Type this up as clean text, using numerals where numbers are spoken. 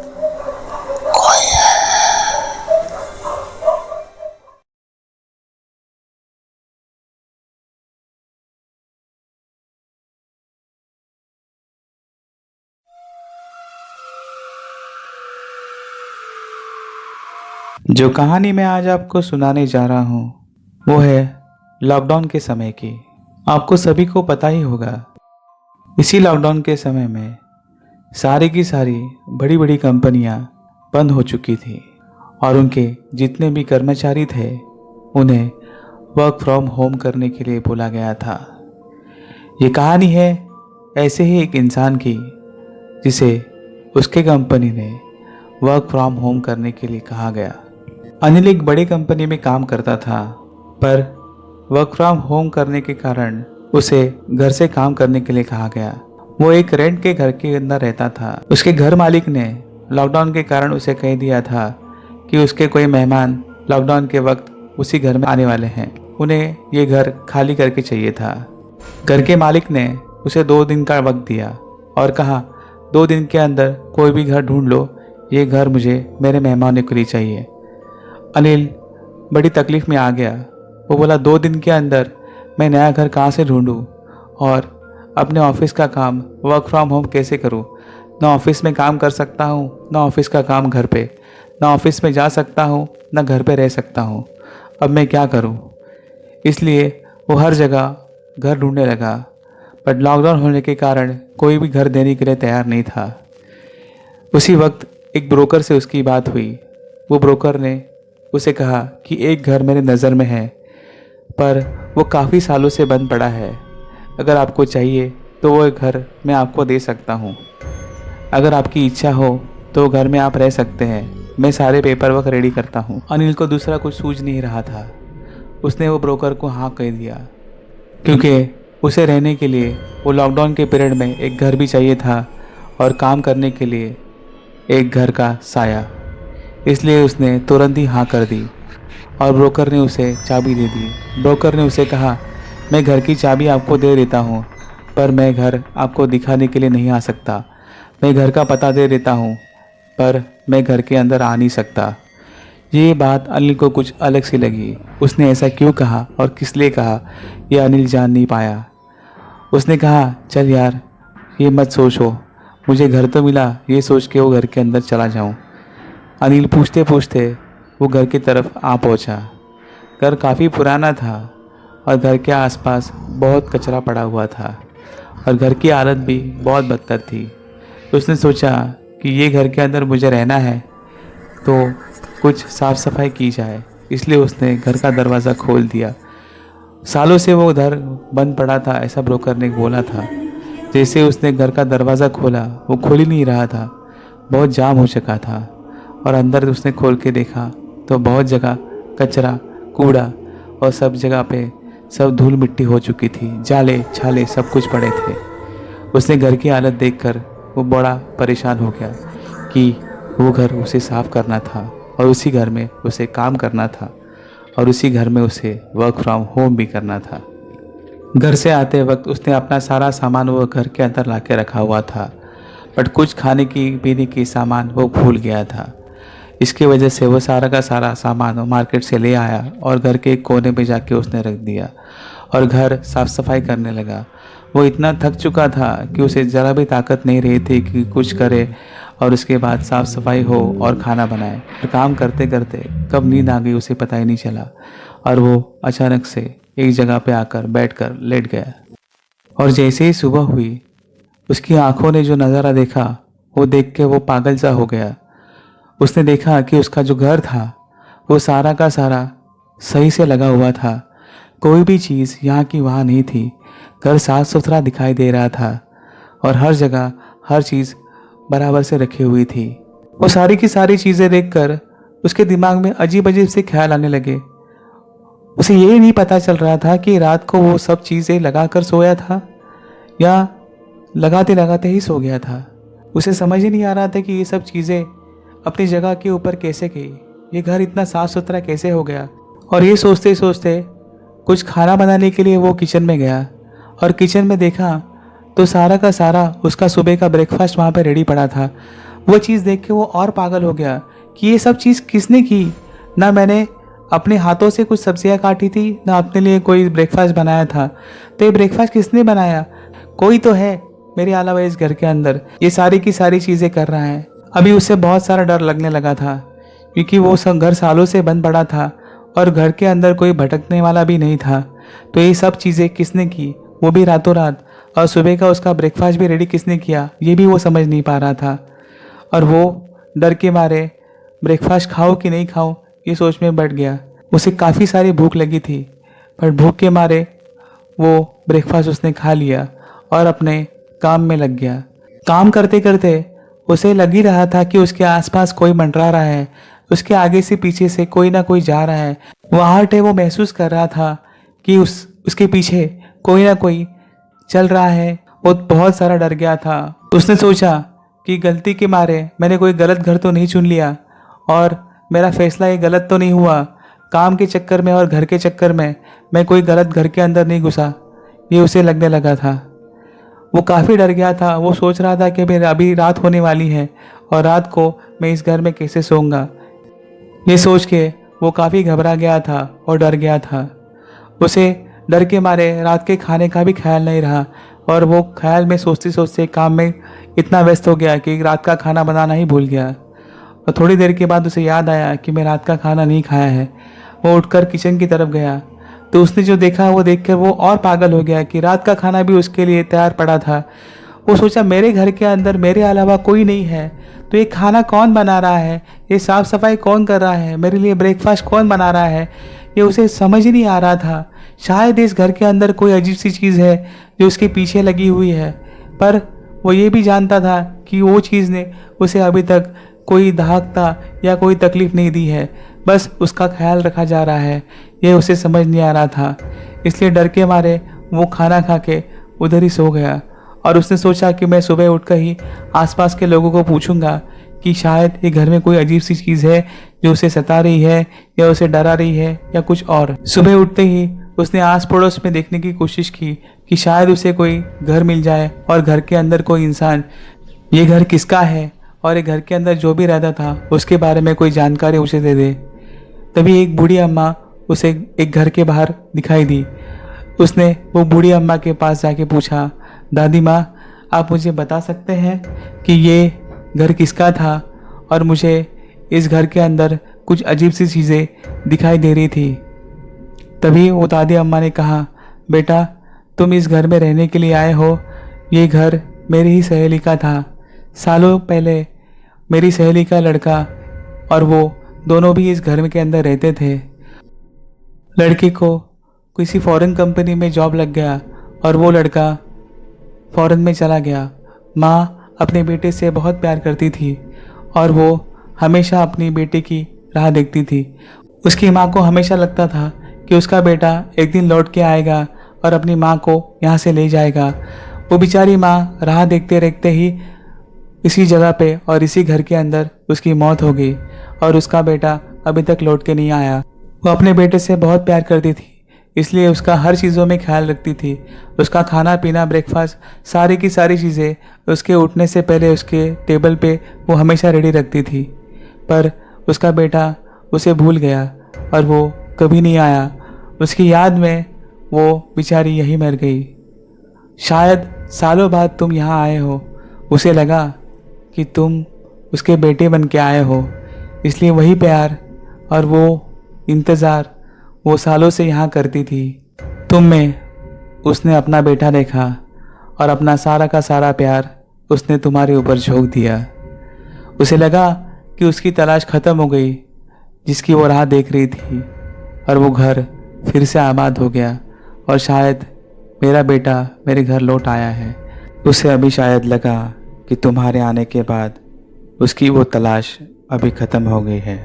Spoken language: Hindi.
कोई है? जो कहानी मैं आज आपको सुनाने जा रहा हूँ वो है लॉकडाउन के समय की। आपको सभी को पता ही होगा, इसी लॉकडाउन के समय में सारी की सारी बड़ी बड़ी कंपनियां बंद हो चुकी थी और उनके जितने भी कर्मचारी थे उन्हें वर्क फ्रॉम होम करने के लिए बोला गया था। ये कहानी है ऐसे ही एक इंसान की जिसे उसके कंपनी ने वर्क फ्रॉम होम करने के लिए कहा गया। अनिल एक बड़ी कंपनी में काम करता था, पर वर्क फ्रॉम होम करने के कारण उसे घर से काम करने के लिए कहा गया। वो एक रेंट के घर के अंदर रहता था। उसके घर मालिक ने लॉकडाउन के कारण उसे कह दिया था कि उसके कोई मेहमान लॉकडाउन के वक्त उसी घर में आने वाले हैं, उन्हें ये घर खाली करके चाहिए था। घर के मालिक ने उसे 2 दिन का वक्त दिया और कहा 2 दिन के अंदर कोई भी घर ढूंढ लो, ये घर मुझे मेरे मेहमानों के लिए चाहिए। अनिल बड़ी तकलीफ में आ गया। वो बोला 2 दिन के अंदर मैं नया घर कहाँ से ढूंढूं और अपने ऑफिस का काम वर्क फ्रॉम होम कैसे करूं? ना ऑफिस में काम कर सकता हूं, ना ऑफिस का काम घर पे, ना ऑफिस में जा सकता हूं, ना घर पे रह सकता हूं। अब मैं क्या करूं? इसलिए वो हर जगह घर ढूंढने लगा, बट लॉकडाउन होने के कारण कोई भी घर देने के लिए तैयार नहीं था। उसी वक्त एक ब्रोकर से उसकी बात हुई। वो ब्रोकर ने उसे कहा कि एक घर मेरे नज़र में है, पर वो काफ़ी सालों से बंद पड़ा है। अगर आपको चाहिए तो वो घर मैं आपको दे सकता हूँ। अगर आपकी इच्छा हो तो घर में आप रह सकते हैं, मैं सारे पेपर वर्क रेडी करता हूँ। अनिल को दूसरा कुछ सूझ नहीं रहा था। उसने वो ब्रोकर को हाँ कह दिया, क्योंकि उसे रहने के लिए वो लॉकडाउन के पीरियड में एक घर भी चाहिए था और काम करने के लिए एक घर का साया। इसलिए उसने तुरंत ही हाँ कर दी और ब्रोकर ने उसे चाबी दे दी। ब्रोकर ने उसे कहा, मैं घर की चाबी आपको दे देता हूँ, पर मैं घर आपको दिखाने के लिए नहीं आ सकता। मैं घर का पता दे देता हूँ, पर मैं घर के अंदर आ नहीं सकता। ये बात अनिल को कुछ अलग सी लगी। उसने ऐसा क्यों कहा और किस लिए कहा, यह अनिल जान नहीं पाया। उसने कहा, चल यार ये मत सोचो, मुझे घर तो मिला, ये सोच के वो घर के अंदर चला जाऊँ। अनिल पूछते पूछते वो घर की तरफ आ पहुंचा। घर काफ़ी पुराना था और घर के आसपास बहुत कचरा पड़ा हुआ था और घर की हालत भी बहुत बदतर थी। तो उसने सोचा कि ये घर के अंदर मुझे रहना है तो कुछ साफ़ सफाई की जाए। इसलिए उसने घर का दरवाज़ा खोल दिया। सालों से वो घर बंद पड़ा था, ऐसा ब्रोकर ने बोला था। जैसे उसने घर का दरवाज़ा खोला, वो खोल ही नहीं रहा था, बहुत जाम हो चुका था। और अंदर उसने खोल के देखा तो बहुत जगह कचरा, कूड़ा और सब जगह पे सब धूल मिट्टी हो चुकी थी, जाले छाले सब कुछ पड़े थे। उसने घर की हालत देखकर वो बड़ा परेशान हो गया कि वो घर उसे साफ़ करना था और उसी घर में उसे काम करना था और उसी घर में उसे वर्क फ्रॉम होम भी करना था। घर से आते वक्त उसने अपना सारा सामान वो घर के अंदर ला के रखा हुआ था, बट कुछ खाने की पीने की सामान वो भूल गया था। इसकी वजह से वो सारा का सारा सामान वो मार्केट से ले आया और घर के एक कोने पे जाके उसने रख दिया और घर साफ़ सफाई करने लगा। वो इतना थक चुका था कि उसे ज़रा भी ताकत नहीं रही थी कि कुछ करे और उसके बाद साफ़ सफाई हो और खाना बनाए। और काम करते करते कब नींद आ गई उसे पता ही नहीं चला और वो अचानक से एक जगह पे आकर बैठकर लेट गया। और जैसे ही सुबह हुई, उसकी आंखों ने जो नज़ारा देखा वो देख के वो पागल सा हो गया। उसने देखा कि उसका जो घर था वो सारा का सारा सही से लगा हुआ था, कोई भी चीज़ यहाँ की वहाँ नहीं थी। घर साफ सुथरा दिखाई दे रहा था और हर जगह हर चीज़ बराबर से रखी हुई थी। वो सारी की सारी चीज़ें देखकर उसके दिमाग में अजीब अजीब से ख्याल आने लगे। उसे ये नहीं पता चल रहा था कि रात को वो सब चीज़ें लगा कर सोया था या लगाते लगाते ही सो गया था। उसे समझ ही नहीं आ रहा था कि ये सब चीज़ें अपनी जगह के ऊपर कैसे गई, ये घर इतना साफ सुथरा कैसे हो गया। और ये सोचते सोचते कुछ खाना बनाने के लिए वो किचन में गया और किचन में देखा तो सारा का सारा उसका सुबह का ब्रेकफास्ट वहाँ पे रेडी पड़ा था। वो चीज़ देख के वो और पागल हो गया कि ये सब चीज़ किसने की। ना मैंने अपने हाथों से कुछ सब्जियां काटी थी, ना अपने लिए कोई ब्रेकफास्ट बनाया था। तो ये ब्रेकफास्ट किसने बनाया? कोई तो है मेरे अलावा इस घर के अंदर, ये सारी की सारी चीज़ें कर रहा है। अभी उसे बहुत सारा डर लगने लगा था क्योंकि वो सब घर सालों से बंद पड़ा था और घर के अंदर कोई भटकने वाला भी नहीं था। तो ये सब चीज़ें किसने की, वो भी रातों रात, और सुबह का उसका ब्रेकफास्ट भी रेडी किसने किया, ये भी वो समझ नहीं पा रहा था। और वो डर के मारे ब्रेकफास्ट खाऊं कि नहीं खाऊं ये सोच में बैठ गया। उसे काफ़ी सारी भूख लगी थी, पर भूख के मारे वो ब्रेकफास्ट उसने खा लिया और अपने काम में लग गया। काम करते करते उसे लग ही रहा था कि उसके आसपास कोई मंडरा रहा है, उसके आगे से पीछे से कोई ना कोई जा रहा है। वो आहट है वो महसूस कर रहा था कि उसके पीछे कोई ना कोई चल रहा है। वो बहुत सारा डर गया था। उसने सोचा कि गलती के मारे मैंने कोई गलत घर तो नहीं चुन लिया और मेरा फैसला ये गलत तो नहीं हुआ। काम के चक्कर में और घर के चक्कर में मैं कोई गलत घर के अंदर नहीं घुसा, ये उसे लगने लगा था। वो काफ़ी डर गया था। वो सोच रहा था कि मेरा अभी रात होने वाली है और रात को मैं इस घर में कैसे सोऊंगा। ये सोच के वो काफ़ी घबरा गया था और डर गया था। उसे डर के मारे रात के खाने का भी ख्याल नहीं रहा और वो ख्याल में सोचते सोचते काम में इतना व्यस्त हो गया कि रात का खाना बनाना ही भूल गया। और थोड़ी देर के बाद उसे याद आया कि मैं रात का खाना नहीं खाया है। वो उठकर किचन की तरफ गया तो उसने जो देखा वो देखकर वो और पागल हो गया कि रात का खाना भी उसके लिए तैयार पड़ा था। वो सोचा मेरे घर के अंदर मेरे अलावा कोई नहीं है, तो ये खाना कौन बना रहा है, ये साफ़ सफाई कौन कर रहा है, मेरे लिए ब्रेकफास्ट कौन बना रहा है, ये उसे समझ ही नहीं आ रहा था। शायद इस घर के अंदर कोई अजीब सी चीज़ है जो उसके पीछे लगी हुई है, पर वो ये भी जानता था कि वो चीज़ ने उसे अभी तक कोई दाहकता या कोई तकलीफ़ नहीं दी है, बस उसका ख्याल रखा जा रहा है। ये उसे समझ नहीं आ रहा था, इसलिए डर के मारे वो खाना खा के उधर ही सो गया। और उसने सोचा कि मैं सुबह उठकर ही आसपास के लोगों को पूछूंगा कि शायद ये घर में कोई अजीब सी चीज़ है जो उसे सता रही है या उसे डरा रही है या कुछ और। सुबह उठते ही उसने आस पड़ोस में देखने की कोशिश की कि शायद उसे कोई घर मिल जाए और घर के अंदर कोई इंसान ये घर किसका है और ये घर के अंदर जो भी रहता था उसके बारे में कोई जानकारी उसे दे दे। तभी एक बूढ़ी अम्मा उसे एक घर के बाहर दिखाई दी। उसने वो बूढ़ी अम्मा के पास जाके पूछा, दादी माँ, आप मुझे बता सकते हैं कि ये घर किसका था? और मुझे इस घर के अंदर कुछ अजीब सी चीज़ें दिखाई दे रही थी। तभी वो दादी अम्मा ने कहा, बेटा तुम इस घर में रहने के लिए आए हो, ये घर मेरी ही सहेली का था। सालों पहले मेरी सहेली का लड़का और वो दोनों भी इस घर के अंदर रहते थे। लड़के को किसी फॉरेन कंपनी में जॉब लग गया और वो लड़का फॉरेन में चला गया। माँ अपने बेटे से बहुत प्यार करती थी और वो हमेशा अपनी बेटे की राह देखती थी। उसकी माँ को हमेशा लगता था कि उसका बेटा एक दिन लौट के आएगा और अपनी माँ को यहाँ से ले जाएगा। वो बेचारी माँ राह देखते देखते ही इसी जगह पे और इसी घर के अंदर उसकी मौत हो गई और उसका बेटा अभी तक लौट के नहीं आया। वो अपने बेटे से बहुत प्यार करती थी, इसलिए उसका हर चीज़ों में ख्याल रखती थी। उसका खाना पीना ब्रेकफास्ट सारी की सारी चीज़ें उसके उठने से पहले उसके टेबल पे वो हमेशा रेडी रखती थी। पर उसका बेटा उसे भूल गया और वो कभी नहीं आया। उसकी याद में वो बेचारी यहीं मर गई। शायद सालों बाद तुम यहाँ आए हो, उसे लगा कि तुम उसके बेटे बन के आए हो, इसलिए वही प्यार और वो इंतज़ार वो सालों से यहाँ करती थी। तुम में उसने अपना बेटा देखा और अपना सारा का सारा प्यार उसने तुम्हारे ऊपर झोंक दिया। उसे लगा कि उसकी तलाश ख़त्म हो गई जिसकी वो राह देख रही थी और वो घर फिर से आबाद हो गया और शायद मेरा बेटा मेरे घर लौट आया है। उसे अभी शायद लगा कि तुम्हारे आने के बाद उसकी वो तलाश अभी ख़त्म हो गई है।